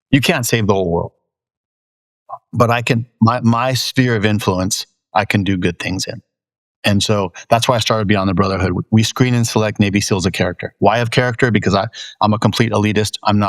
You can't save the whole world, but I can, my sphere of influence, I can do good things in. And so that's why I started Beyond the Brotherhood. We screen and select Navy SEALs of character. Why of character? Because I'm a complete elitist. I'm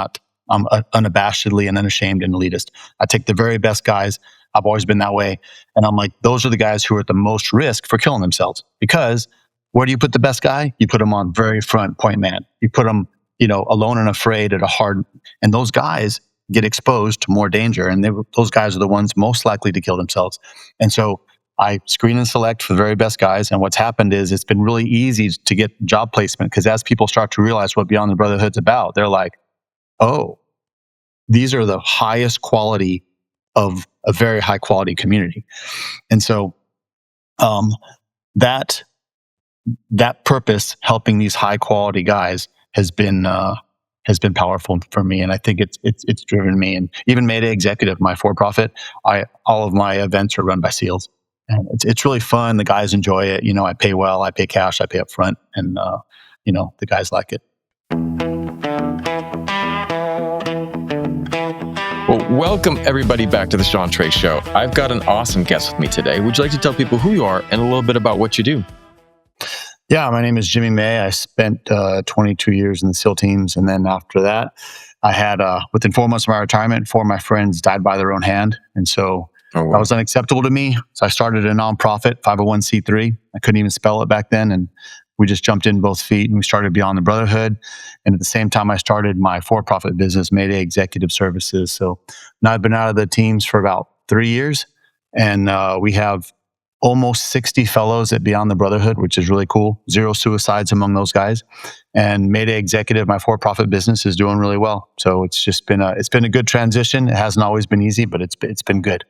unabashedly and unashamed an elitist. I take the very best guys. I've always been that way. And I'm like, those are the guys who are at the most risk for killing themselves. Because where do you put the best guy? You put him on very front point man. You put him, alone and afraid at a hard, and those guys get exposed to more danger. And those guys are the ones most likely to kill themselves. And so I screen and select for the very best guys. And what's happened is it's been really easy to get job placement, because as people start to realize what Beyond the Brotherhood's about, they're like, oh, these are the highest quality of a very high quality community. And so that purpose, helping these high quality guys, has been powerful for me. And I think it's driven me. And even Mayday Executive, my for-profit, all of my events are run by SEALs. And it's really fun. The guys enjoy it. I pay well, I pay cash, I pay up front, and the guys like it. Well, welcome everybody back to the Sean Trey Show. I've got an awesome guest with me today. Would you like to tell people who you are and a little bit about what you do? Yeah, my name is Jimmy May. I spent 22 years in the SEAL teams, and then after that, I had within 4 months of my retirement, 4 of my friends died by their own hand, and so that was unacceptable to me. So I started a nonprofit, 501c3. I couldn't even spell it back then, and we just jumped in both feet and we started Beyond the Brotherhood. And at the same time, I started my for-profit business, Mayday Executive Services. So now I've been out of the teams for about 3 years, and we have almost 60 fellows at Beyond the Brotherhood, which is really cool. 0 suicides among those guys. And Mayday Executive, my for-profit business, is doing really well. So it's just been a good transition. It hasn't always been easy, but it's been good.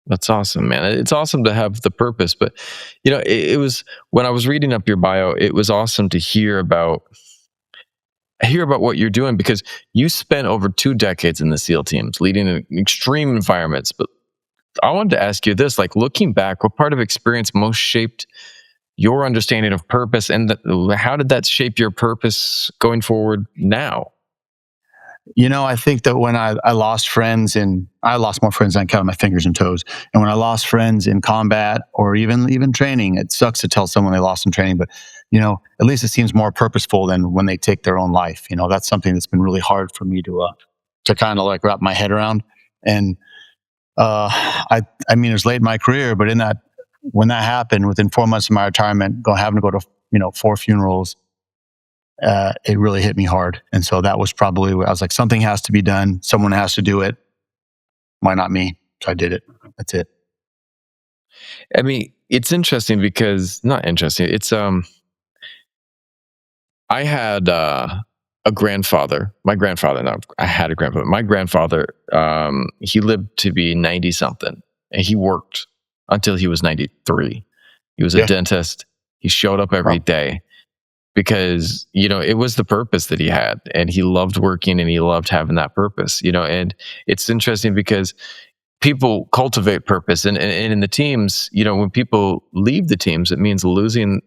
That's awesome, man. It's awesome to have the purpose. But, it was, when I was reading up your bio, it was awesome to hear about what you're doing, because you spent over 2 decades in the SEAL teams, leading in extreme environments. But I wanted to ask you this, like, looking back, what part of experience most shaped your understanding of purpose, and how did that shape your purpose going forward now? I think that when I lost friends, and I lost more friends than I counted my fingers and toes. And when I lost friends in combat or even training, it sucks to tell someone they lost in training, but at least it seems more purposeful than when they take their own life. That's something that's been really hard for me to kind of like wrap my head around. And I mean, it was late in my career, but when that happened, within 4 months of my retirement, having to go to 4 funerals, it really hit me hard. And so that was probably where I was like, something has to be done. Someone has to do it. Why not me? So I did it. That's it. I mean, it's interesting because, not interesting. It's, I had a grandfather. My grandfather, no, I had a grandfather. My grandfather, he lived to be 90 something, and he worked until he was 93. He was a dentist. He showed up every day, because it was the purpose that he had, and he loved working, and he loved having that purpose. And it's interesting because people cultivate purpose, and in the teams, when people leave the teams, it means losing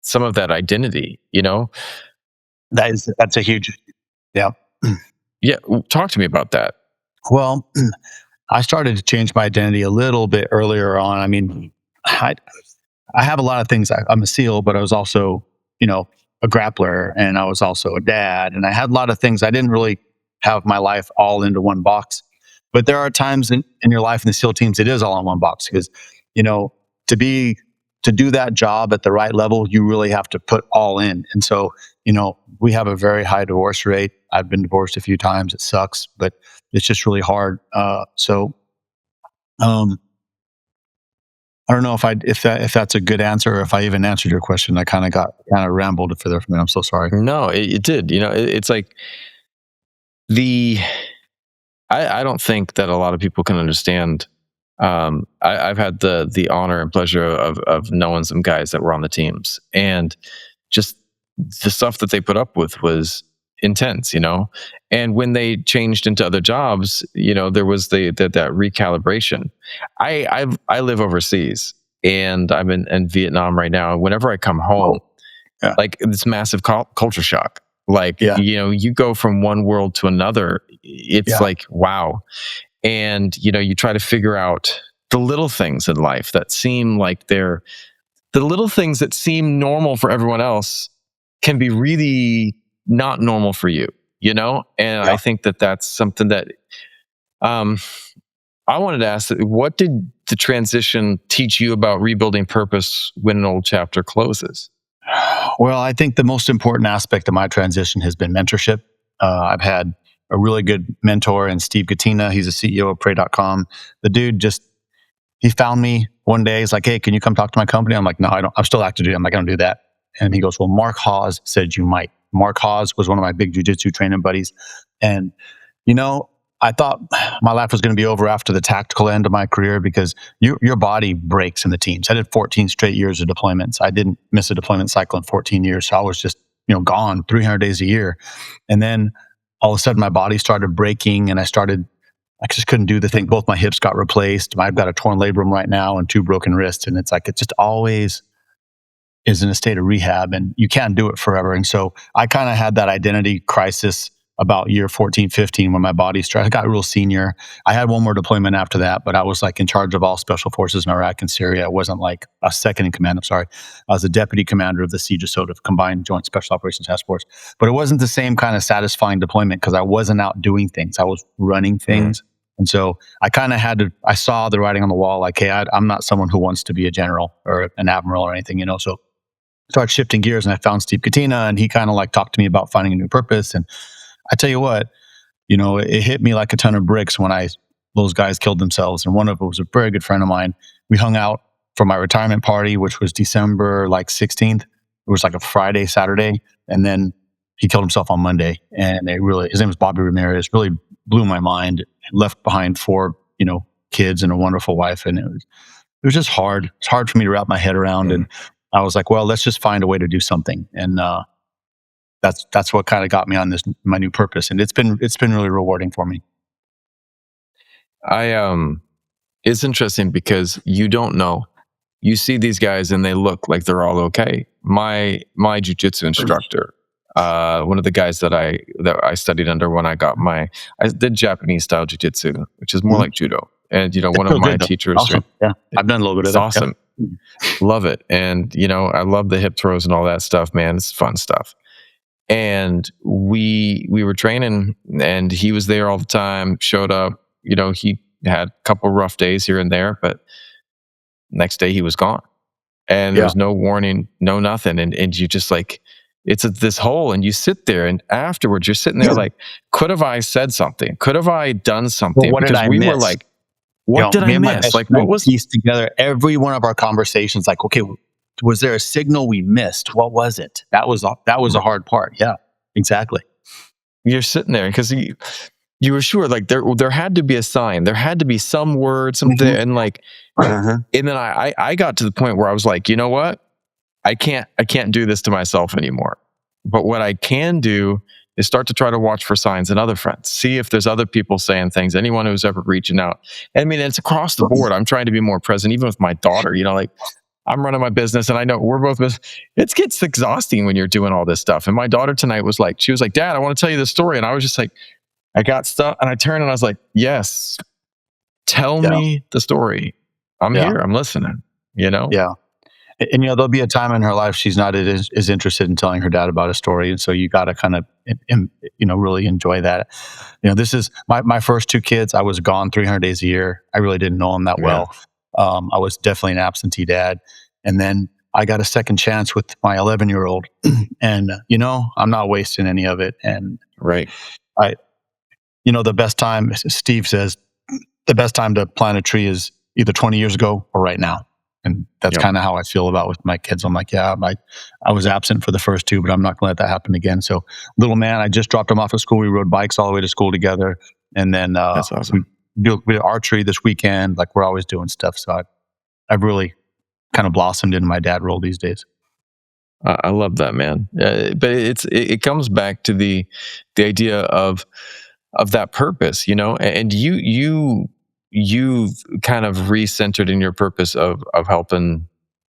some of that identity. That's a huge, yeah. Talk to me about that. Well, I started to change my identity a little bit earlier on. I mean, I have a lot of things. I'm a SEAL, but I was also a grappler, and I was also a dad, and I had a lot of things. I didn't really have my life all into one box, but there are times in your life in the SEAL teams, it is all in one box, because, to do that job at the right level, you really have to put all in. And so, we have a very high divorce rate. I've been divorced a few times. It sucks, but it's just really hard. I don't know if that's a good answer, or if I even answered your question. I kind of rambled further from it. I'm so sorry. No, it did. It's like I don't think that a lot of people can understand. I've had the honor and pleasure of knowing some guys that were on the teams, and just the stuff that they put up with was intense, and when they changed into other jobs, there was that recalibration. I live overseas, and I'm in Vietnam right now. Whenever I come home, like this massive culture shock, Like, Yeah. you go from one world to another. It's Yeah. like, wow. And, you try to figure out the little things in life that seem like they're the little things that seem normal for everyone else can be really not normal for you, And Yeah. I think that that's something that um, I wanted to ask, what did the transition teach you about rebuilding purpose when an old chapter closes? Well, I think the most important aspect of my transition has been mentorship. I've had a really good mentor in Steve Katina. He's a CEO of Pray.com. The dude he found me one day. He's like, "Hey, can you come talk to my company?" I'm like, "No, I don't. I'm still active duty. I'm not going to do that." And he goes, "Well, Mark Hawes said you might." Mark Hawes was one of my big jujitsu training buddies. And you know, I thought my life was going to be over after the tactical end of my career because your body breaks in the teams. I did 14 straight years of deployments. I didn't miss a deployment cycle in 14 years. So I was just, gone 300 days a year. And then all of a sudden my body started breaking and I just couldn't do the thing. Both my hips got replaced. I've got a torn labrum right now and 2 broken wrists. And it's like, it just always is in a state of rehab and you can't do it forever. And so I kind of had that identity crisis about year 14, 15 when my body started. I got real senior. I had one more deployment after that, but I was like in charge of all special forces in Iraq and Syria. I wasn't like a second in command. I'm sorry. I was the deputy commander of the CJSOTF, Combined Joint Special Operations Task Force. But it wasn't the same kind of satisfying deployment because I wasn't out doing things. I was running things. And so I kind of I saw the writing on the wall, like, hey, I'm not someone who wants to be a general or an admiral or anything, So started shifting gears and I found Steve Katina and he kind of like talked to me about finding a new purpose. And I tell you what, it hit me like a ton of bricks when those guys killed themselves. And one of them was a very good friend of mine. We hung out for my retirement party, which was December like 16th. It was like a Friday, Saturday. And then he killed himself on Monday. And his name was Bobby Ramirez, really blew my mind. Left behind 4, kids and a wonderful wife. And it was just hard. It's hard for me to wrap my head around. And I was like, well, let's just find a way to do something. And that's what kind of got me on my new purpose. And it's been really rewarding for me. It's interesting because you don't know. You see these guys and they look like they're all okay. My jujitsu instructor, one of the guys that I studied under when I did Japanese style jujitsu, which is more like judo. And one of my teachers, awesome. Yeah, I've done a little bit of that. Awesome, love it. And I love the hip throws and all that stuff. Man, it's fun stuff. And we were training, and he was there all the time. Showed up. He had a couple rough days here and there, but next day he was gone, and there was no warning, no nothing. And you just like, it's this hole, and you sit there, and afterwards you're sitting there like, could have I said something? Could have I done something? Well, what did I miss? Were like, what did I miss? Like, what was pieced together every one of our conversations? Like, okay, was there a signal we missed? What was it? That was a hard part. Yeah, exactly. You're sitting there because you were sure, like there had to be a sign, there had to be some word, something, and like, and then I got to the point where I was like, you know what, I can't do this to myself anymore. But what I can do is start to try to watch for signs in other friends, see if there's other people saying things, anyone who's ever reaching out. I mean, it's across the board. I'm trying to be more present, even with my daughter. Like, I'm running my business, and I know we're both. It gets exhausting when you're doing all this stuff. And my daughter tonight was like, Dad, I want to tell you this story. And I was just like, I got stuff, and I turned and I was like, yes, tell me the story. I'm here. I'm listening. Yeah. And there'll be a time in her life she's not as interested in telling her dad about a story, and so you got to kind of really enjoy that. This is my first 2 kids. I was gone 300 days a year. I really didn't know them that well. I was definitely an absentee dad, and then I got a second chance with my 11-year-old, and I'm not wasting any of it. And the best time, Steve says, the best time to plant a tree is either 20 years ago or right now. And that's kind of how I feel about with my kids. I'm like, I was absent for the first 2, but I'm not going to let that happen again. So little man, I just dropped him off at school. We rode bikes all the way to school together. And then that's awesome. we did archery this weekend. Like, we're always doing stuff. So I've really kind of blossomed into my dad role these days. I love that, man. But it comes back to the idea of that purpose, and you kind of recentered in your purpose of helping,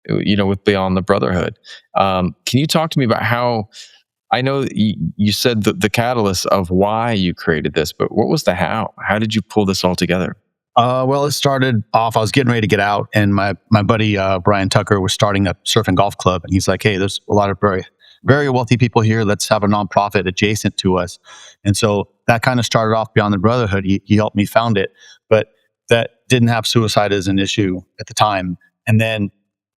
with Beyond the Brotherhood. Can you talk to me about how I know you said the catalyst of why you created this, but what was the how? How did you pull this all together? Well, it started off. I was getting ready to get out, and my buddy Brian Tucker was starting a surf and golf club, and he's like, "Hey, there's a lot of very wealthy people here. Let's have a nonprofit adjacent to us." And so that kind of started off Beyond the Brotherhood. He helped me found it, but that didn't have suicide as an issue at the time. And then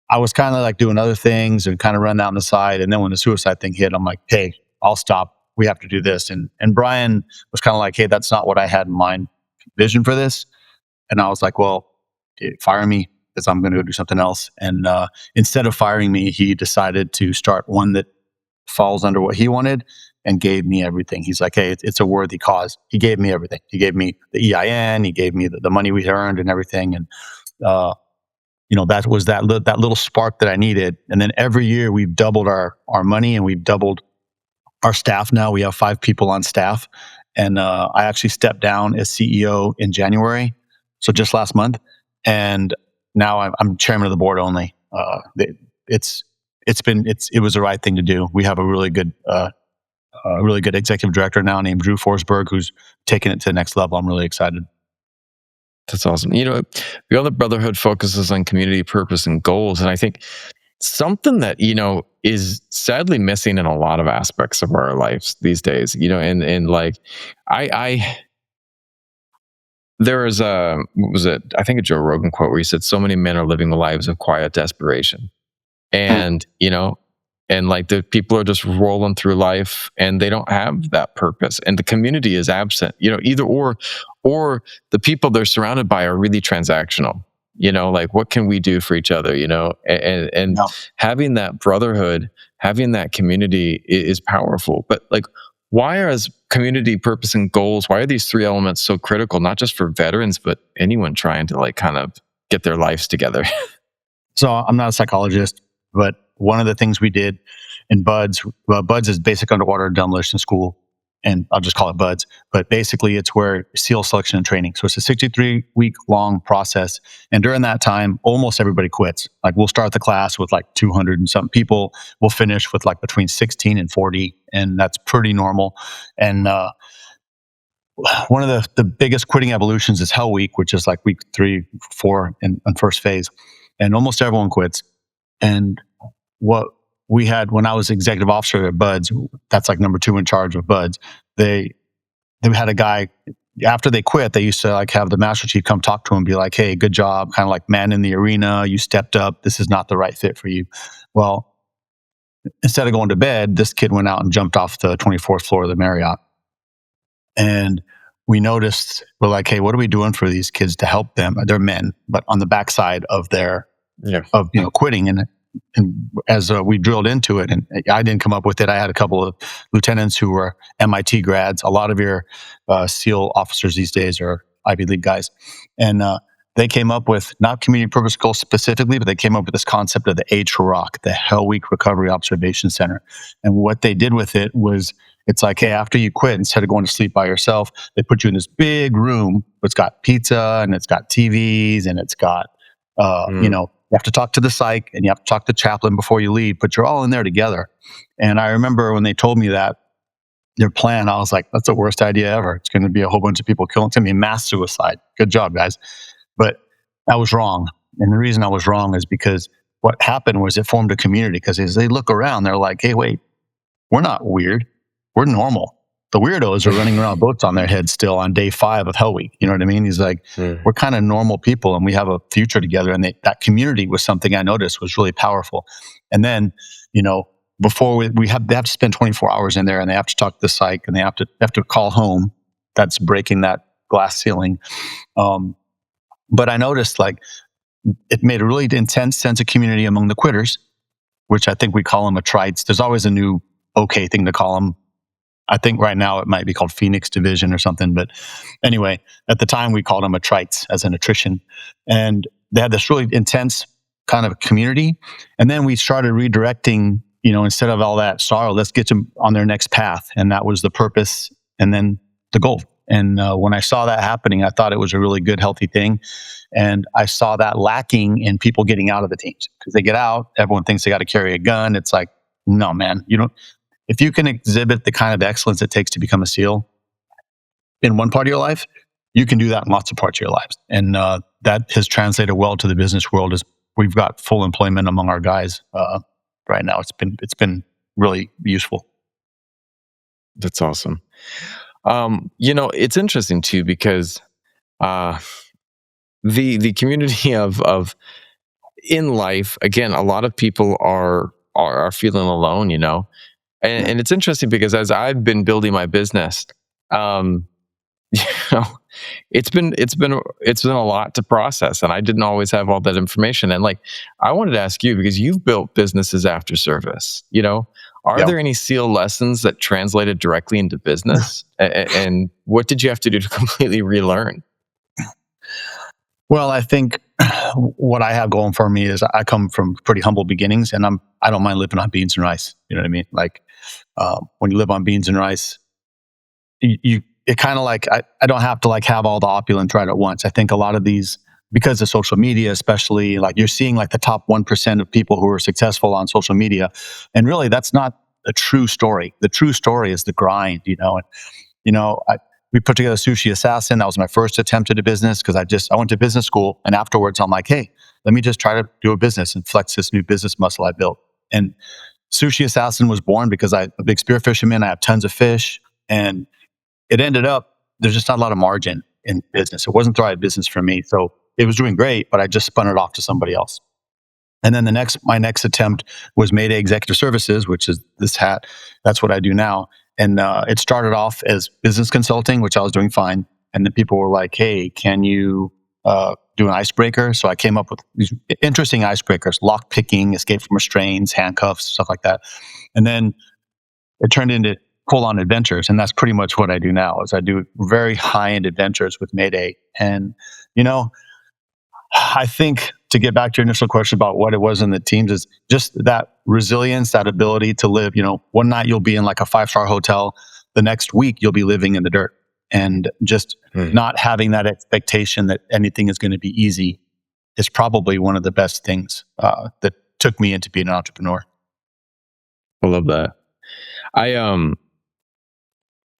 I was kind of like doing other things and kind of run down the side. And then when the suicide thing hit, I'm like, "Hey, I'll stop. We have to do this." And Brian was kind of like, "Hey, that's not what I had in mind, vision for this." And I was like, "Well, fire me because I'm going to go do something else." And instead of firing me, he decided to start one that falls under what he wanted and gave me everything. He's like, "Hey, it's a worthy cause." He gave me everything. He gave me the EIN. He gave me the money we earned and everything. And uh, that was that little spark that I needed. And then every year we've doubled our money, and we've doubled our staff. Now we have 5 people on staff. And I actually stepped down as CEO in January, so just last month. And now I'm chairman of the board only. It was the right thing to do. We have a really good executive director now named Drew Forsberg, who's taking it to the next level. I'm really excited. That's awesome. Beyond the Brotherhood focuses on community purpose and goals. And I think something that, is sadly missing in a lot of aspects of our lives these days, and like, there is what was it? I think a Joe Rogan quote where he said, "So many men are living lives of quiet desperation." And, and like the people are just rolling through life and they don't have that purpose, and the community is absent, either or the people they're surrounded by are really transactional, like what can we do for each other, and No. having that brotherhood, having that community is powerful. But like, why are as community purpose and goals, why are these 3 elements so critical, not just for veterans, but anyone trying to like kind of get their lives together? So I'm not a psychologist, but one of the things we did in BUDS, BUDS is Basic Underwater Demolition School, and I'll just call it BUDS. But basically, it's where SEAL selection and training. So it's a 63-week long process, and during that time, almost everybody quits. Like we'll start the class with like 200 and some people. We'll finish with like between 16 and 40, and that's pretty normal. And one of the biggest quitting evolutions is Hell Week, which is like week 3, 4 in first phase, and almost everyone quits. And what we had when I was executive officer at BUDS, that's like number 2 in charge of BUDS. They had a guy, after they quit, they used to like have the master chief come talk to him and be like, "Hey, good job, kind of like man in the arena. You stepped up. This is not the right fit for you." Well, instead of going to bed, this kid went out and jumped off the 24th floor of the Marriott. And we noticed, we're like, "Hey, what are we doing for these kids to help them?" They're men, but on the backside of their quitting. And as we drilled into it, and I didn't come up with it, I had a couple of lieutenants who were MIT grads. A lot of your SEAL officers these days are Ivy League guys. And they came up with, not community purpose goals specifically, but they came up with this concept of the Age for Rock, the Hell Week Recovery Observation Center. And what they did with it was, it's like, hey, after you quit, instead of going to sleep by yourself, they put you in this big room. It's got pizza and it's got TVs and it's got, you have to talk to the psych and you have to talk to the chaplain before you leave, but you're all in there together. And I remember when they told me that, their plan, I was like, that's the worst idea ever. It's going to be a whole bunch of people killing. It's going to be mass suicide. Good job, guys. But I was wrong. And the reason I was wrong is because what happened was it formed a community, because as they look around, they're like, hey, wait, we're not weird. We're normal. The weirdos are running around boats on their heads still on day 5 of Hell Week. You know what I mean? He's like, we're kind of normal people and we have a future together. And that community was something I noticed was really powerful. And then, before they have to spend 24 hours in there, and they have to talk to the psych, and they have to call home. That's breaking that glass ceiling. But I noticed it made a really intense sense of community among the quitters, which I think we call them attrites. There's always a new okay thing to call them. I think right now it might be called Phoenix Division or something. But anyway, at the time we called them attrites as an attrition. And they had this really intense kind of community. And then we started redirecting, instead of all that sorrow, let's get them on their next path. And that was the purpose and then the goal. And when I saw that happening, I thought it was a really good, healthy thing. And I saw that lacking in people getting out of the teams, because they get out, everyone thinks they got to carry a gun. It's like, no, man, you don't. if you can exhibit the kind of excellence it takes to become a SEAL in one part of your life, you can do that in lots of parts of your lives. And that has translated well to the business world as we've got full employment among our guys right now. It's been really useful. That's awesome. It's interesting too because the community of in life, again, a lot of people are feeling alone, and it's interesting because as I've been building my business, um, you know, it's been a lot to process, and I didn't always have all that information. And like, I wanted to ask you because you've built businesses after service. Are Yeah. there any SEAL lessons that translated directly into business, and what did you have to do to completely relearn? Well, I think what I have going for me is I come from pretty humble beginnings, and I don't mind living on beans and rice. You know what I mean? Like when you live on beans and rice, you it kind of like I don't have to like have all the opulence right at once. I think a lot of these, because of social media, especially, like you're seeing like the top 1% of people who are successful on social media, and really that's not a true story. The true story is the grind. And we put together Sushi Assassin. That was my first attempt at a business because I went to business school, and afterwards I'm like, hey, let me just try to do a business and flex this new business muscle I built. And Sushi Assassin was born because I'm a big spear fisherman. I have tons of fish, and it ended up there's just not a lot of margin in business. It wasn't the right business for me, so it was doing great, but I just spun it off to somebody else. And then my next attempt was Mayday Executive Services, which is this hat. That's what I do now. And it started off as business consulting, which I was doing fine. And then people were like, hey, can you do an icebreaker? So I came up with these interesting icebreakers: lock picking, escape from restraints, handcuffs, stuff like that. And then it turned into full-on adventures. And that's pretty much what I do now. Is I do very high-end adventures with Mayday. And, I think, to get back to your initial question about what it was in the teams, is just that resilience, that ability to live. One night you'll be in like a 5-star hotel, the next week you'll be living in the dirt, and just not having that expectation that anything is going to be easy is probably one of the best things that took me into being an entrepreneur. I love that.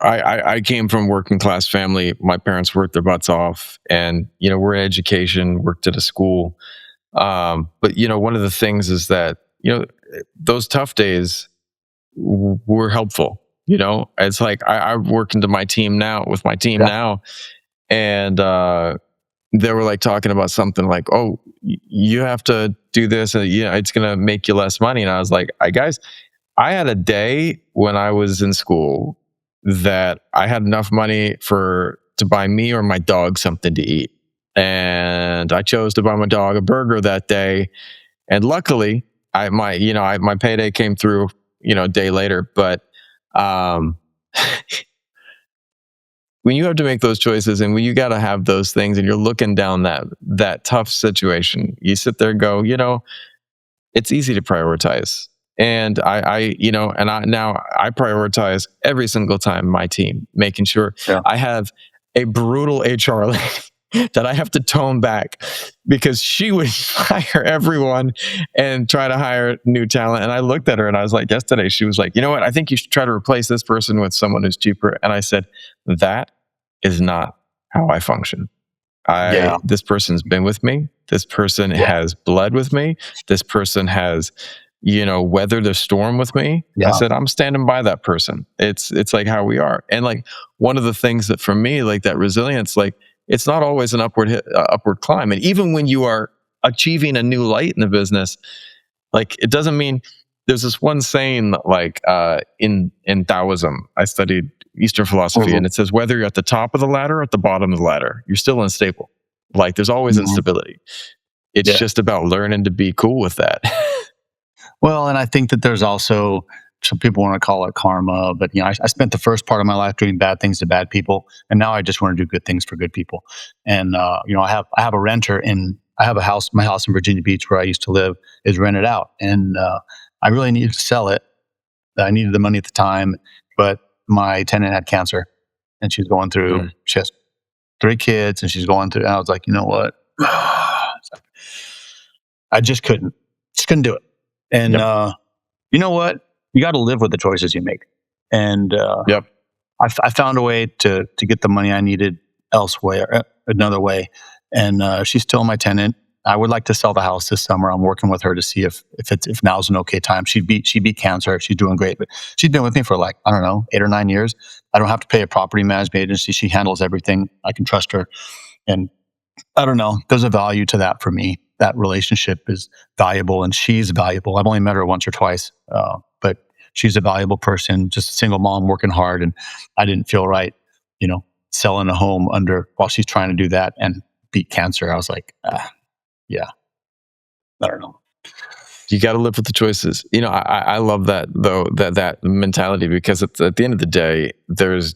I came from working class family. My parents worked their butts off, and we're in education, worked at a school. But one of the things is that those tough days were helpful. It's like I work into my team now with my team Yeah. now, and they were like talking about something like, "Oh, you have to do this, and it's gonna make you less money." And I was like, guys, I had a day when I was in school that I had enough money to buy me or my dog something to eat. And I chose to buy my dog a burger that day. And luckily, my payday came through, a day later. But when you have to make those choices, and when you got to have those things, and you're looking down that tough situation, you sit there and go, it's easy to prioritize. And I prioritize every single time my team, making sure I have a brutal HR lady that I have to tone back because she would hire everyone and try to hire new talent. And I looked at her and I was like, yesterday, she was like, you know what? I think you should try to replace this person with someone who's cheaper. And I said, that is not how I function. This person's been with me. This person has bled with me. This person has, weathered the storm with me. I said, I'm standing by that person. It's like how we are. And like one of the things that for me, like that resilience, like it's not always an upward climb. And even when you are achieving a new light in the business, like it doesn't mean. There's this one saying that, like in Taoism, I studied Eastern philosophy, and it says whether you're at the top of the ladder or at the bottom of the ladder, you're still unstable. Like there's always instability. It's just about learning to be cool with that. Well, and I think that there's also, some people want to call it karma, but I spent the first part of my life doing bad things to bad people, and now I just want to do good things for good people. And I have a renter I have a house. My house in Virginia Beach, where I used to live, is rented out, and I really needed to sell it. I needed the money at the time, but my tenant had cancer, and she's going through. She has 3 kids, and she's going through. And I was like, you know what? I just couldn't do it. And you know what? you got to live with the choices you make. And Yep. I found a way to get the money I needed elsewhere, another way. And she's still my tenant. I would like to sell the house this summer. I'm working with her to see if now's an okay time. She beat cancer. She's doing great, but she's been with me for like, I don't know, 8 or 9 years. I don't have to pay a property management agency. She handles everything. I can trust her. And I don't know. There's a value to that for me. That relationship is valuable, and she's valuable. I've only met her once or twice, but she's a valuable person, just a single mom working hard. And I didn't feel right, selling a home while she's trying to do that and beat cancer. I was like, yeah, I don't know. You got to live with the choices. I love that though, that mentality, because at the end of the day, there's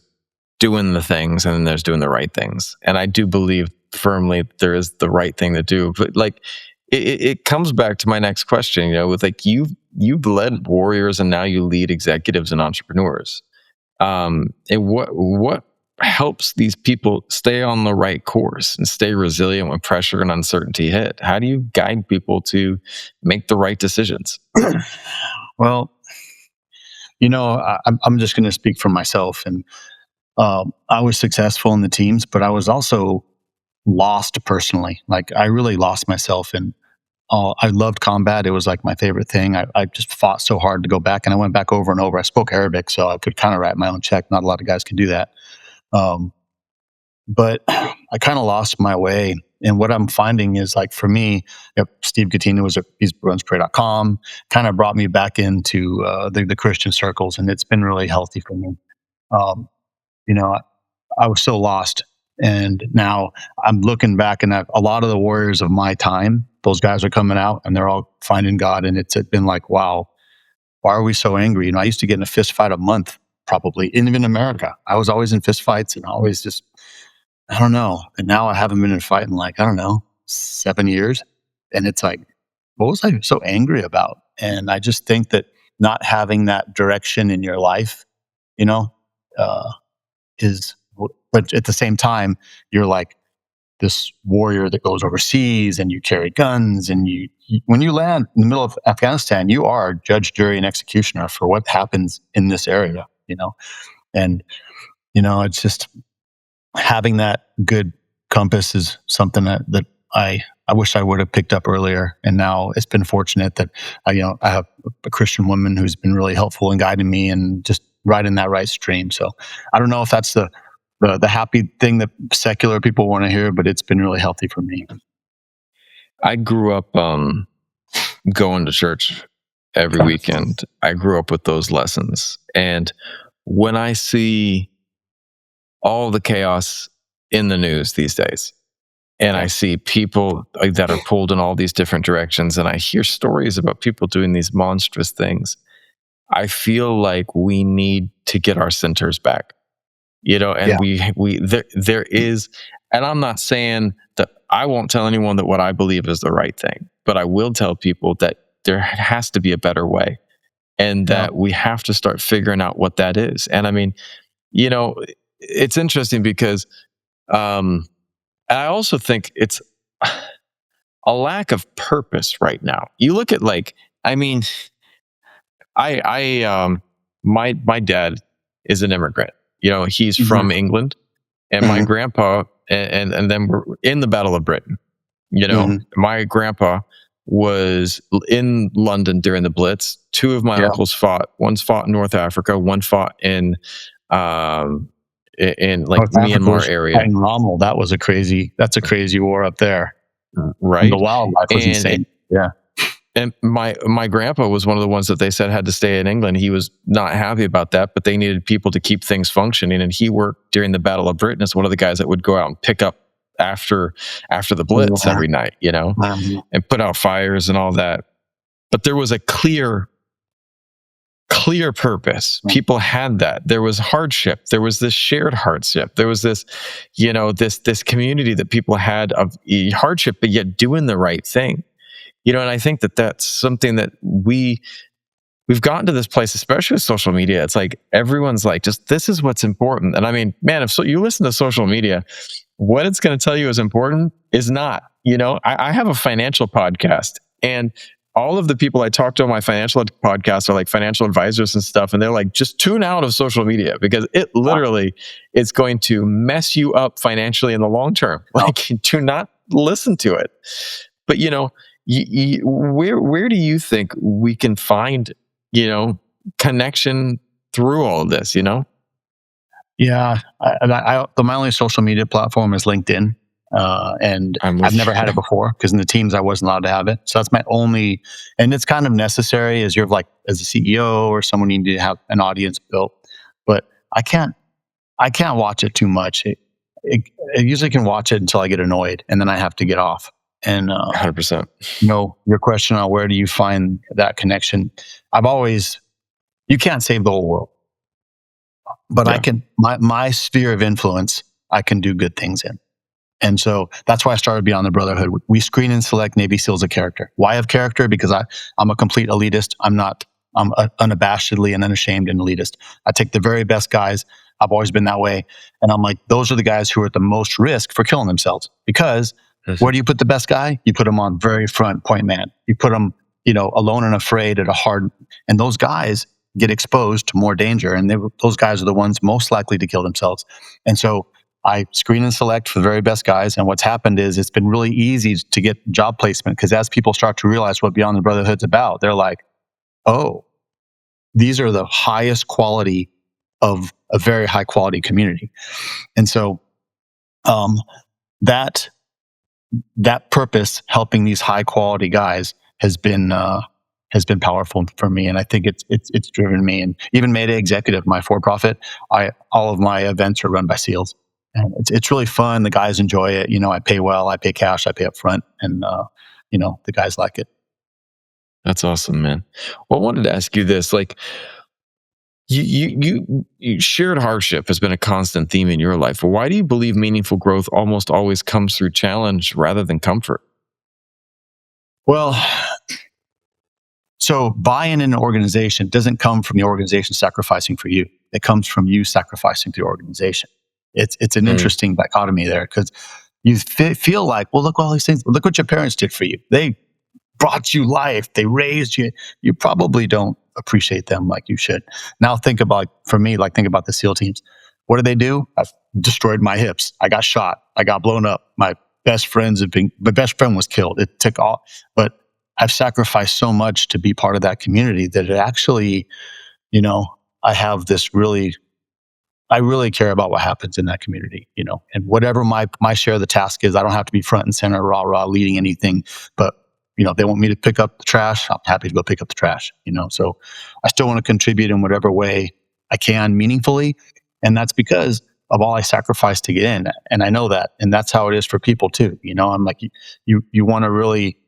doing the things and then there's doing the right things. And I do believe firmly there is the right thing to do. But like, it comes back to my next question, with like you've led warriors and now you lead executives and entrepreneurs. And what helps these people stay on the right course and stay resilient when pressure and uncertainty hit? How do you guide people to make the right decisions? Well, I'm just going to speak for myself. And I was successful in the teams, but I was also lost personally. Like, I really lost myself. And I loved combat. It was like my favorite thing. I just fought so hard to go back, and I went back over and over. I spoke Arabic, so I could kind of write my own check. Not a lot of guys can do that. But I kind of lost my way. And what I'm finding is, like, for me, Steve Gattina he runs pray.com, kind of brought me back into the Christian circles, and it's been really healthy for me. I was so lost. And now I'm looking back, and a lot of the warriors of my time, those guys are coming out and they're all finding God. And it's been like, wow, why are we so angry? I used to get in a fist fight a month, probably, even in America. I was always in fist fights and always just, I don't know. And now I haven't been in a fight in, like, I don't know, 7 years. And it's like, what was I so angry about? And I just think that not having that direction in your life, but at the same time, you're like this warrior that goes overseas and you carry guns, and when you land in the middle of Afghanistan, you are judge, jury, and executioner for what happens in this area, and, it's just having that good compass is something that I wish I would have picked up earlier. And now it's been fortunate that I have a Christian woman who's been really helpful in guiding me and just riding that right stream. So I don't know if that's the happy thing that secular people want to hear, but it's been really healthy for me. I grew up going to church every weekend. I grew up with those lessons. And when I see all the chaos in the news these days, and I see people that are pulled in all these different directions, and I hear stories about people doing these monstrous things, I feel like we need to get our centers back. And there is, and I'm not saying that I won't tell anyone that what I believe is the right thing, but I will tell people that there has to be a better way, and that we have to start figuring out what that is. And I mean, it's interesting because, I also think it's a lack of purpose right now. You look at, like, I mean, my dad is an immigrant. He's from England, and my grandpa, and then we're in the Battle of Britain. My grandpa was in London during the Blitz. Two of my uncles fought. One's fought in North Africa. One fought in like Myanmar area. Rommel, that's a crazy war up there, right? And the wildlife was insane. And my grandpa was one of the ones that they said had to stay in England. He was not happy about that, but they needed people to keep things functioning. And he worked during the Battle of Britain as one of the guys that would go out and pick up after the Blitz every night, and put out fires and all that. But there was a clear purpose. People had that. There was hardship. There was this shared hardship. There was this, this community that people had of hardship, but yet doing the right thing. And I think that that's something that we've gotten to this place, especially with social media. It's like everyone's like, just this is what's important. And I mean, man, if you listen to social media, what it's going to tell you is important is not. I have a financial podcast, and all of the people I talk to on my financial podcast are like financial advisors and stuff. And they're like, just tune out of social media because it literally is going to mess you up financially in the long term. Like, do not listen to it. But, where do you think we can find, connection through all of this, Yeah, my only social media platform is LinkedIn, and I've never had it before because in the teams I wasn't allowed to have it. So that's my only, and it's kind of necessary as you're like as a CEO or someone you need to have an audience built. But I can't watch it too much. I usually can watch it until I get annoyed, and then I have to get off. And 100%. Your question on where do you find that connection? You can't save the whole world. But I can, my sphere of influence, I can do good things in. And so that's why I started Beyond the Brotherhood. We screen and select Navy SEALs of character. Why of character? Because I'm a complete elitist. I'm unabashedly and unashamed an elitist. I take the very best guys. I've always been that way. And I'm like, those are the guys who are at the most risk for killing themselves. Because where do you put the best guy? You put him on very front point man. You put him, alone and afraid at a hard, and those guys get exposed to more danger. And those guys are the ones most likely to kill themselves. And so I screen and select for the very best guys. And what's happened is it's been really easy to get job placement because as people start to realize what Beyond the Brotherhood's about, they're like, oh, these are the highest quality of a very high quality community. And so that purpose, helping these high quality guys, has been powerful for me, and I think it's driven me. And even Mayday Executive, my for-profit, all of my events are run by SEALs, and it's really fun. The guys enjoy it. I pay well, I pay cash, I pay up front, and the guys like it. That's awesome, man. Well, I wanted to ask you this: like, you shared hardship has been a constant theme in your life. Why do you believe meaningful growth almost always comes through challenge rather than comfort? Well, so buy-in in an organization doesn't come from the organization sacrificing for you. It comes from you sacrificing to the organization. It's an interesting dichotomy there because you feel like, well, look all these things. Look what your parents did for you. They brought you life. They raised you. You probably don't appreciate them like you should. Now think about the SEAL teams. What did they do? I've destroyed my hips. I got shot. I got blown up. My best friend was killed. It took all, but I've sacrificed so much to be part of that community that it actually, I really care about what happens in that community, and whatever my share of the task is, I don't have to be front and center, rah, leading anything, but they want me to pick up the trash. I'm happy to go pick up the trash, so I still want to contribute in whatever way I can meaningfully. And that's because of all I sacrificed to get in. And I know that, and that's how it is for people too. I'm like, you want to really,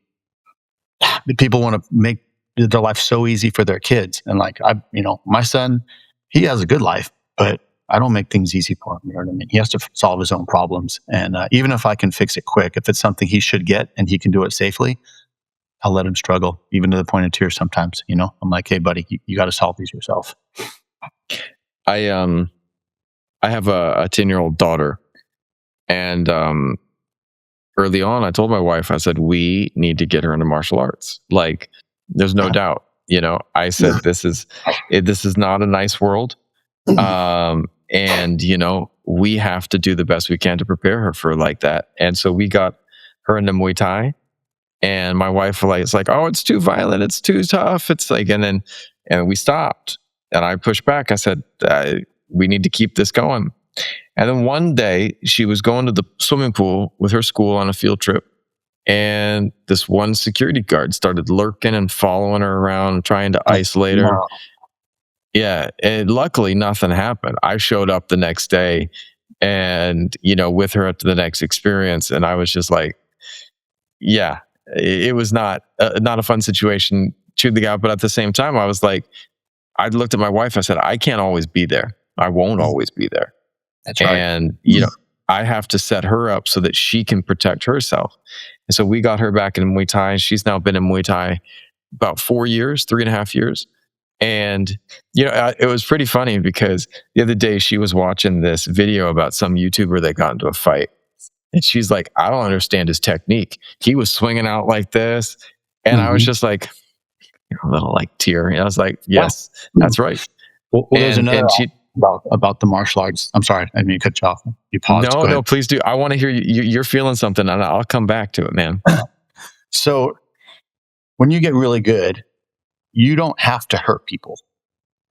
people want to make their life so easy for their kids. And like, my son, he has a good life, but I don't make things easy for him. You know what I mean? He has to solve his own problems. And even if I can fix it quick, if it's something he should get and he can do it safely, I'll let him struggle, even to the point of tears sometimes. I'm like, hey, buddy, you got to solve these yourself. I have a 10-year-old daughter, and early on, I told my wife, I said, we need to get her into martial arts. Like, there's no doubt. I said, this is not a nice world. And we have to do the best we can to prepare her for like that. And so we got her into Muay Thai, and my wife was like, oh, it's too violent, it's too tough. It's like, and we stopped, and I pushed back. I said, we need to keep this going. And then one day she was going to the swimming pool with her school on a field trip, and this one security guard started lurking and following her around, trying to isolate her. Wow. Yeah, and luckily nothing happened. I showed up the next day, and with her to the next experience, and I was just like, yeah, it was not a fun situation to the guy, but at the same time, I was like, I looked at my wife. I said, I can't always be there. I won't always be there. That's right. And I have to set her up so that she can protect herself. And so we got her back in Muay Thai. She's now been in Muay Thai about 3.5 years. And, it was pretty funny because the other day she was watching this video about some YouTuber that got into a fight. And she's like, I don't understand his technique. He was swinging out like this. And I was just like, a little like tear. And I was like, Yeah. yes, that's right. Well, there's another And she, about the martial arts. I'm sorry, I didn't mean to cut you off. You paused. no, Go no, ahead. please do. I want to hear you're feeling something, and I'll come back to it, man. So when you get really good, you don't have to hurt people.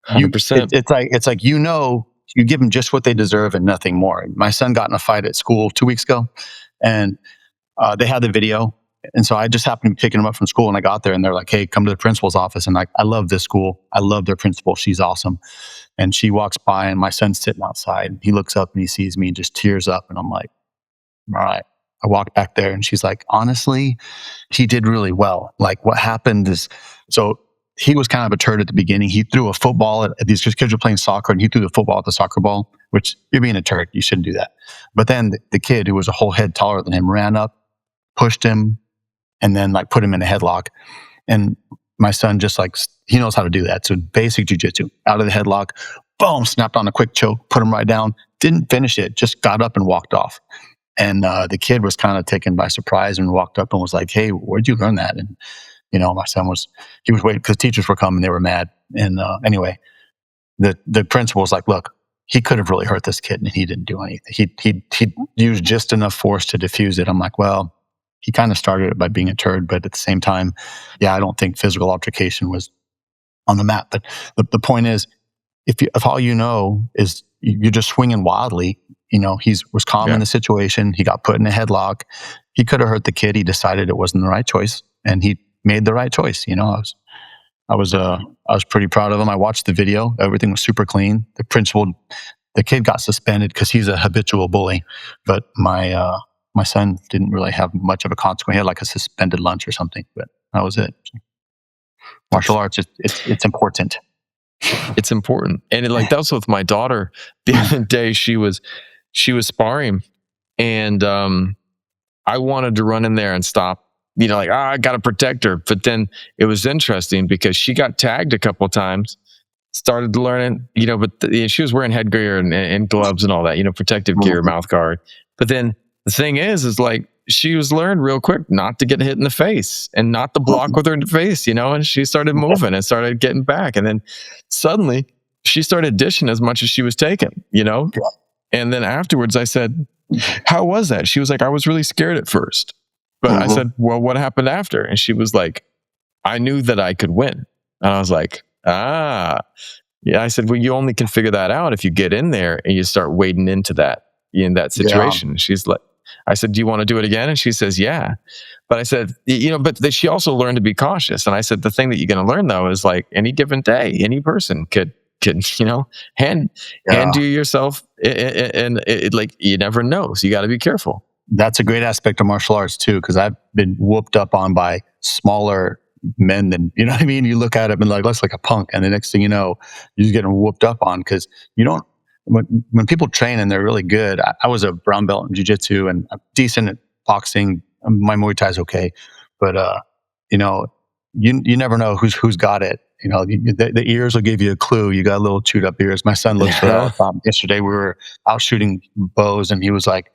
100%. It's like you give them just what they deserve and nothing more. My son got in a fight at school 2 weeks ago, and they had the video. And so I just happened to be picking them up from school, and I got there, and they're like, "Hey, come to the principal's office." And I love this school. I love their principal. She's awesome. And she walks by, and my son's sitting outside. He looks up and he sees me and just tears up. And I'm like, "All right." I walked back there, and she's like, "Honestly, he did really well. Like, what happened is, so he was kind of a turd at the beginning. He threw a football at these kids were playing soccer, and he threw the football at the soccer ball, which you're being a turd. You shouldn't do that." But then the kid, who was a whole head taller than him, ran up, pushed him, and then like put him in a headlock. And my son just like, he knows how to do that. So basic jujitsu, out of the headlock, boom, snapped on a quick choke, put him right down, didn't finish it, just got up and walked off. And the kid was kind of taken by surprise and walked up and was like, "Hey, where'd you learn that?" And, my son he was waiting because teachers were coming. They were mad. And anyway, the principal was like, "Look, he could have really hurt this kid, and he didn't do anything. He used just enough force to diffuse it." I'm like, "Well, he kind of started it by being a turd, but at the same time, yeah, I don't think physical altercation was on the map." But the point is, if all you know is you're just swinging wildly, he was calm in the situation. He got put in a headlock. He could have hurt the kid. He decided it wasn't the right choice, and he made the right choice. I was pretty proud of him. I watched the video. Everything was super clean. The kid got suspended because he's a habitual bully, but my son didn't really have much of a consequence. He had like a suspended lunch or something, but that was it. Martial arts, it's important. It's important. And that was with my daughter the other day. She was sparring, and I wanted to run in there and stop, I got to protect her. But then it was interesting because she got tagged a couple of times, started learning, but she was wearing headgear and gloves and all that, protective gear, mouth guard. But then the thing is like, she was learned real quick not to get hit in the face and not to block with her in the face, and she started moving and started getting back. And then suddenly she started dishing as much as she was taking, And then afterwards I said, "How was that?" She was like, "I was really scared at first." But I said, "Well, what happened after?" And she was like, "I knew that I could win." And I was like, yeah. I said, "Well, you only can figure that out if you get in there and you start wading into that, in that situation." Yeah. She's like, I said, "Do you want to do it again?" And she says, "Yeah." But I said, but she also learned to be cautious. And I said, the thing that you're going to learn though is like any given day, any person could hand you yourself, and like you never know. So you got to be careful. That's a great aspect of martial arts too, because I've been whooped up on by smaller men than, you know what I mean? You look at him and like, looks like a punk. And the next thing you know, you're just getting whooped up on because you don't, when people train and they're really good, I was a brown belt in jiu-jitsu and I'm decent at boxing. My Muay Thai is okay. But, you never know who's got it. The ears will give you a clue. You got little chewed up ears. My son looks for that. Yesterday we were out shooting bows and he was like,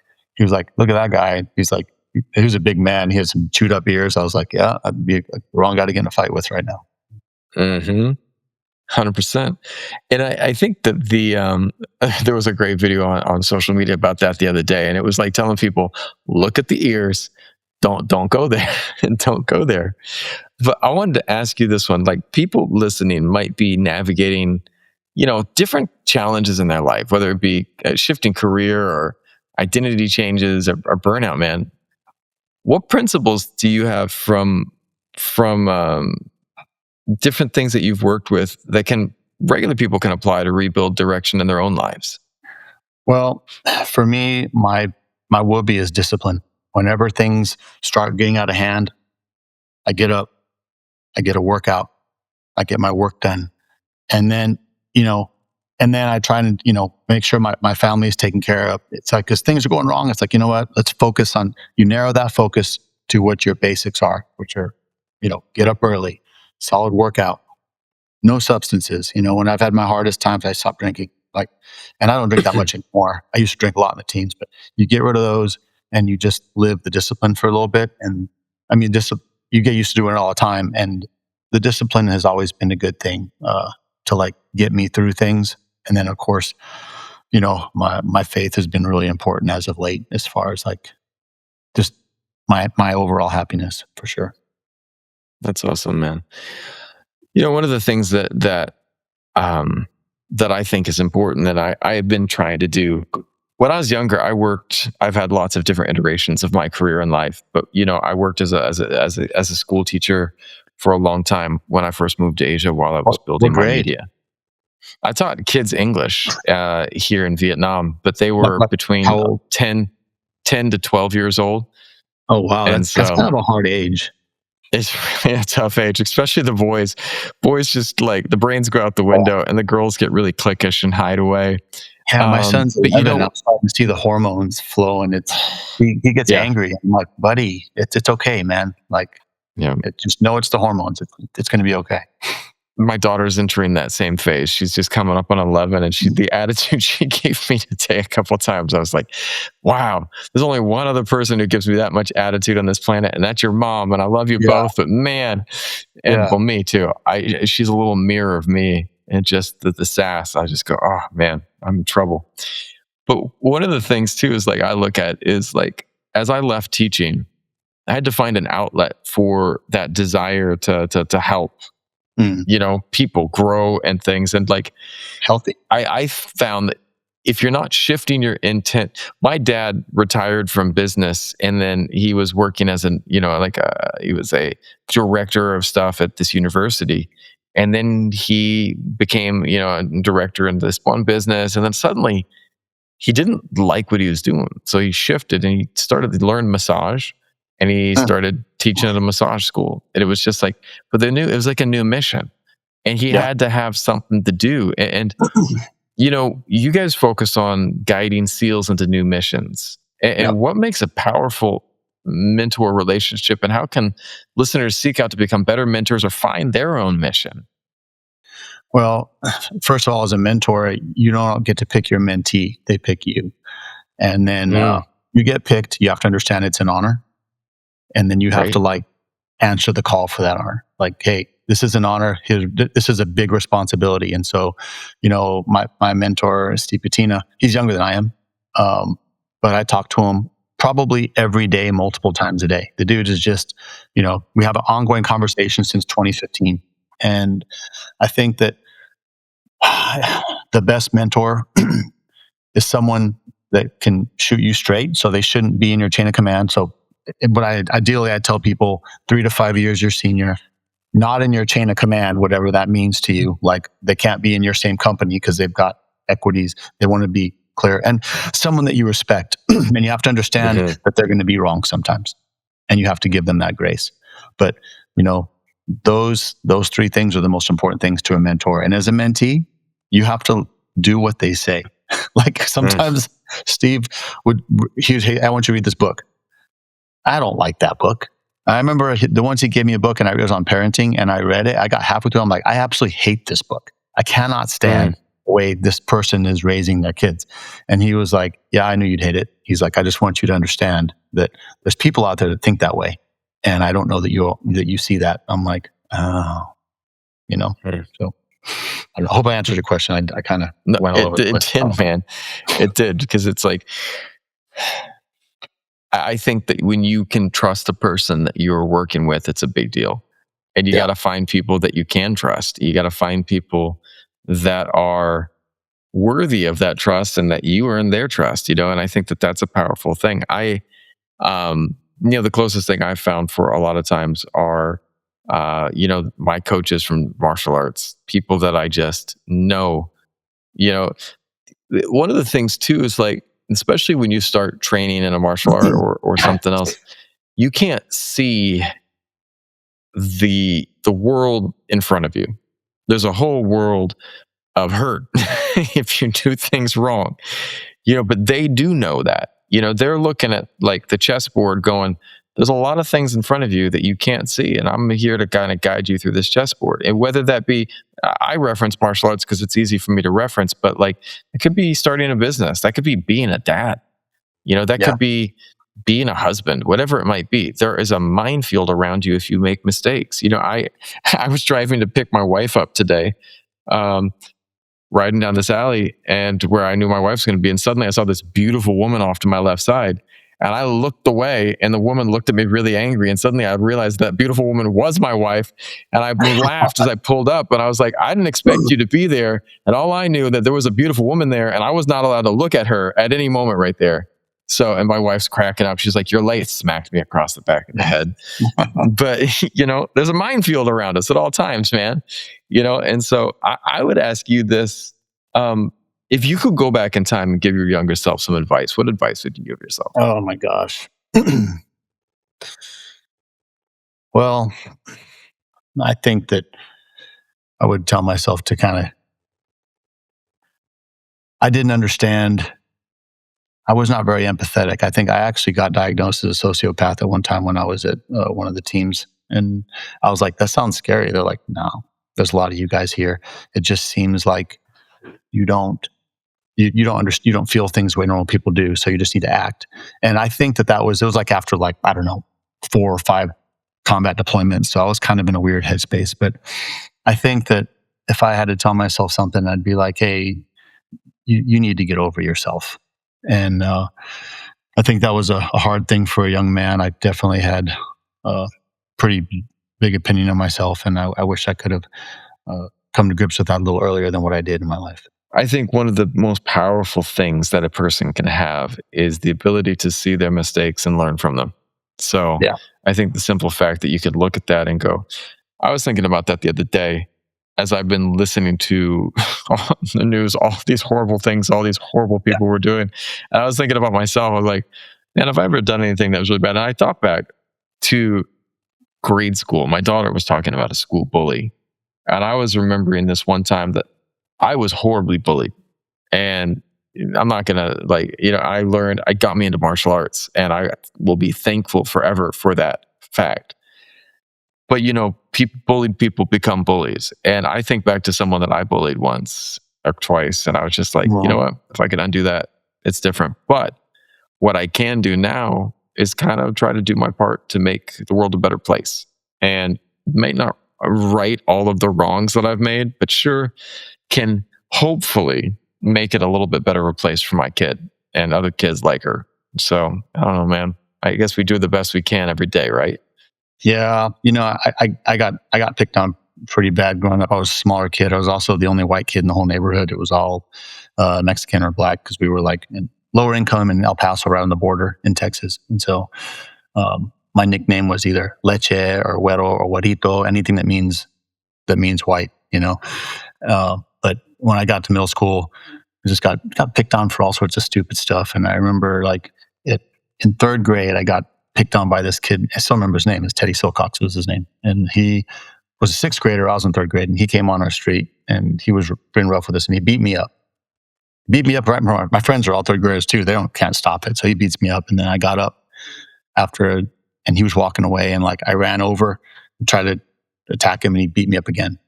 "Look at that guy." He's like, he was a big man. He had some chewed up ears. I was like, "Yeah, I'd be the wrong guy to get in a fight with right now." 100%. And I think that there was a great video on social media about that the other day. And it was like telling people, look at the ears. Don't go there and don't go there. But I wanted to ask you this one, like people listening might be navigating, different challenges in their life, whether it be a shifting career or identity changes or burnout, man. What principles do you have from different things that you've worked with that regular people can apply to rebuild direction in their own lives? Well, for me, my whoopee is discipline. Whenever things start getting out of hand, I get up, I get a workout, I get my work done. And then, I try and, make sure my family is taken care of. It's like, because things are going wrong. It's like, you know what, let's focus on, you narrow that focus to what your basics are, which are, get up early, solid workout, no substances. When I've had my hardest times, I stopped drinking. And I don't drink that much anymore. I used to drink a lot in the teens, but you get rid of those and you just live the discipline for a little bit. And I mean, you get used to doing it all the time. And the discipline has always been a good thing to like get me through things. And then of course, my faith has been really important as of late, as far as like just my overall happiness, for sure. That's awesome, man. One of the things um, that I think is important that I have been trying to do. When I was younger, I've had lots of different iterations of my career in life, but I worked as a school teacher for a long time when I first moved to Asia while I was What building my grade? media. I taught kids English here in Vietnam, but they Like, were like between how old? 10 to 12 years old. Oh wow, And that's so kind of a hard age. it's really a tough age, especially the boys. Boys just like the brains go out the window and the girls get really cliquish and hide away. Yeah, my son's But 11. I'm starting to see the hormones flowing. He gets yeah, angry. I'm like, buddy, it's okay, man. Like, yeah. just know it's the hormones. It's going to be okay. My daughter's entering that same phase. She's just coming up on 11, and the attitude she gave me today a couple times, I was like, wow, there's only one other person who gives me that much attitude on this planet, and that's your mom. And I love you Yeah, both, but man, and yeah, well, me too. She's a little mirror of me, and just the sass. I just go, oh man, I'm in trouble. But one of the things too is like I look at is like as I left teaching, I had to find an outlet for that desire to help mm, people grow and things. And like healthy. I found that if you're not shifting your intent, my dad retired from business and then he was working as he was a director of stuff at this university. And then he became, a director in this one business. And then suddenly he didn't like what he was doing. So he shifted and he started to learn massage and he Huh, started teaching at a massage school. And it was just like, but it was like a new mission and he yeah, had to have something to do. And you guys focus on guiding SEALs into new missions. yeah. And what makes a powerful mentor relationship and how can listeners seek out to become better mentors or find their own mission? Well, first of all, as a mentor, you don't get to pick your mentee; they pick you. And then Mm, you get picked. You have to understand it's an honor, and then you have to right. like answer the call for that honor. Like, hey, this is an honor. This is a big responsibility. And so, my mentor, Steve Patina, he's younger than I am, but I talk to him probably every day, multiple times a day. The dude is just, we have an ongoing conversation since 2015, and I think that the best mentor is someone that can shoot you straight. So they shouldn't be in your chain of command. So, but ideally, I tell people 3 to 5 years your senior, not in your chain of command, whatever that means to you. Like they can't be in your same company because they've got equities. They want to be clear and someone that you respect. And you have to understand Mhm. that they're going to be wrong sometimes, and you have to give them that grace. But you know, those three things are the most important things to a mentor. And as a mentee, you have to do what they say. Like Mm. sometimes Steve he'd, hey, I want you to read this book. I don't like that book. I remember the ones he gave me a book and I was on parenting and I read it. I got halfway through. I'm like, I absolutely hate this book. I cannot Mm. stand the way this person is raising their kids. And he was like, yeah, I knew you'd hate it. He's like, I just want you to understand that there's people out there that think that way. And I don't know that you see that. I'm like, oh, Mm. so I hope I answered your question. I kind of No, went all over the it place. did, man. It did because it's like I think that when you can trust the person that you're working with, it's a big deal. And you Yeah. got to find people that you can trust. You got to find people that are worthy of that trust and that you earn their trust, and I think that that's a powerful thing. The closest thing I've found for a lot of times are, my coaches from martial arts, people that I just know, you know, one of the things too is like, especially when you start training in a martial art or something else, you can't see the world in front of you. There's a whole world of hurt if you do things wrong, but they do know that, they're looking at like the chessboard going, there's a lot of things in front of you that you can't see. And I'm here to kind of guide you through this chessboard. And whether that be, I reference martial arts because it's easy for me to reference, but like it could be starting a business. That could be being a dad, that Yeah. could be being a husband, whatever it might be, there is a minefield around you if you make mistakes. I was driving to pick my wife up today, riding down this alley and where I knew my wife's going to be. And suddenly I saw this beautiful woman off to my left side. And I looked away and the woman looked at me really angry. And suddenly I realized that beautiful woman was my wife. And I laughed as I pulled up. And I was like, I didn't expect you to be there. And all I knew that there was a beautiful woman there. And I was not allowed to look at her at any moment right there. So, and my wife's cracking up. She's like, "You're late." Smacked me across the back of the head. But, there's a minefield around us at all times, man. And so I would ask you this. If you could go back in time and give your younger self some advice, what advice would you give yourself? Oh my gosh. Well, I think that I would tell myself to I didn't understand. I was not very empathetic. I think I actually got diagnosed as a sociopath at one time when I was at one of the teams. And I was like, that sounds scary. They're like, no, there's a lot of you guys here. It just seems like you don't understand, you don't feel things the way normal people do. So you just need to act. And I think it was like after I don't know, 4 or 5 combat deployments. So I was kind of in a weird headspace. But I think that if I had to tell myself something, I'd be like, hey, you need to get over yourself. And I think that was a hard thing for a young man. I definitely had a pretty big opinion of myself. And I wish I could have come to grips with that a little earlier than what I did in my life. I think one of the most powerful things that a person can have is the ability to see their mistakes and learn from them. So Yeah. I think the simple fact that you could look at that and go, I was thinking about that the other day as I've been listening to the news, all these horrible things, all these horrible people were doing. And I was thinking about myself. I was like, man, have I ever done anything that was really bad? And I thought back to grade school. My daughter was talking about a school bully. And I was remembering this one time that I was horribly bullied. And I'm not going to I got me into martial arts and I will be thankful forever for that fact. But, bullied people become bullies. And I think back to someone that I bullied once or twice. And I was just like, you know what? If I could undo that, it's different. But what I can do now is kind of try to do my part to make the world a better place. And may not right all of the wrongs that I've made, but sure can hopefully make it a little bit better of a place for my kid and other kids like her. So I don't know, man. I guess we do the best we can every day, right? Yeah. I got picked on pretty bad growing up. I was a smaller kid. I was also the only white kid in the whole neighborhood. It was all Mexican or black because we were in lower income in El Paso, right on the border in Texas. And so my nickname was either Leche or Güero or Güerito, anything that means white, but when I got to middle school, I just got picked on for all sorts of stupid stuff. And I remember in 3rd grade, I got picked on by this kid. I still remember his name. It's Teddy Silcox was his name. And he was a 6th grader. I was in 3rd grade. And he came on our street and he was being rough with us. And he beat me up. Right in front of my friends are all 3rd graders too. They can't stop it. So he beats me up. And then I got up and he was walking away. And I ran over and tried to attack him and he beat me up again.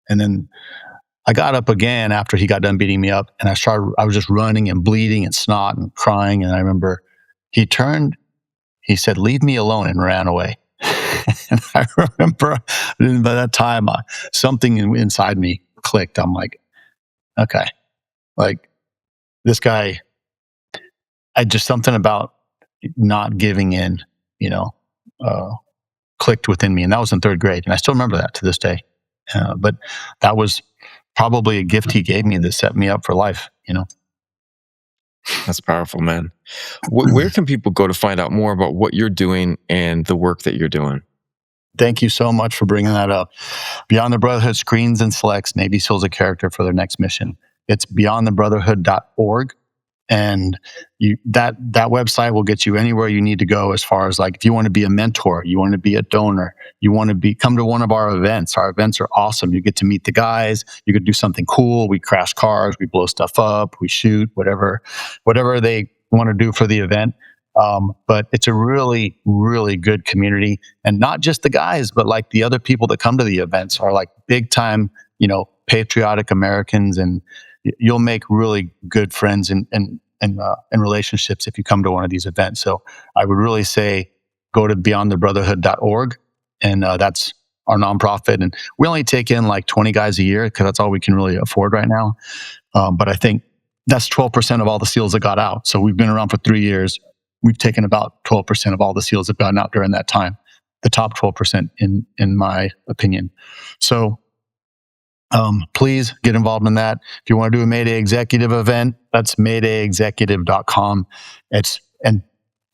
And then I got up again after he got done beating me up. And I was just running and bleeding and snot and crying. And I remember he turned, he said, "Leave me alone," and ran away. And I remember by that time, something inside me clicked. I'm like, okay, this guy, something about not giving in, clicked within me. And that was in 3rd grade. And I still remember that to this day. But that was probably a gift he gave me that set me up for life, That's powerful, man. Where can people go to find out more about what you're doing and the work that you're doing? Thank you so much for bringing that up. Beyond the Brotherhood screens and selects Navy SEALs a character for their next mission. It's beyondthebrotherhood.org. And that website will get you anywhere you need to go as far as if you want to be a mentor, you want to be a donor, you want to come to one of our events. Our events are awesome. You get to meet the guys. You could do something cool. We crash cars, we blow stuff up, we shoot, whatever they want to do for the event. But it's a really, really good community. And not just the guys, but the other people that come to the events are big time, patriotic Americans, and you'll make really good friends. And and relationships if you come to one of these events. So I would really say go to beyondthebrotherhood.org, and that's our nonprofit. And we only take in like 20 guys a year because that's all we can really afford right now. But I think that's 12% of all the SEALs that got out. So we've been around for 3 years. We've taken about 12% of all the SEALs that gotten out during that time. The top 12% in my opinion. So please get involved in that. If you want to do a Mayday Executive event, that's maydayexecutive.com. And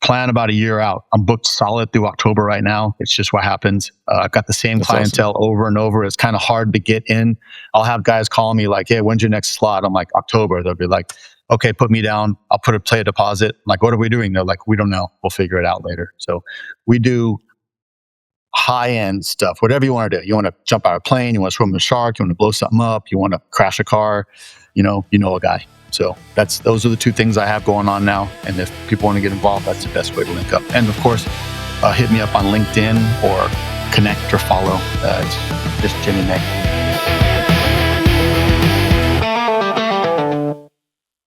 plan about a year out. I'm booked solid through October right now. It's just what happens. I've got the same That's clientele over and over. It's kind of hard to get in. I'll have guys call me like, hey, when's your next slot? I'm like, October. They'll be like, okay, put me down. I'll play a deposit. I'm like, what are we doing? They're like, we don't know. We'll figure it out later. So we do high-end stuff, whatever you want to do. You want to jump out of a plane, you want to swim with a shark, you want to blow something up, you want to crash a car, you know a guy. So those are the two things I have going on now. And if people want to get involved, that's the best way to link up. And of course, hit me up on LinkedIn or connect or follow. It's just Jimmy May.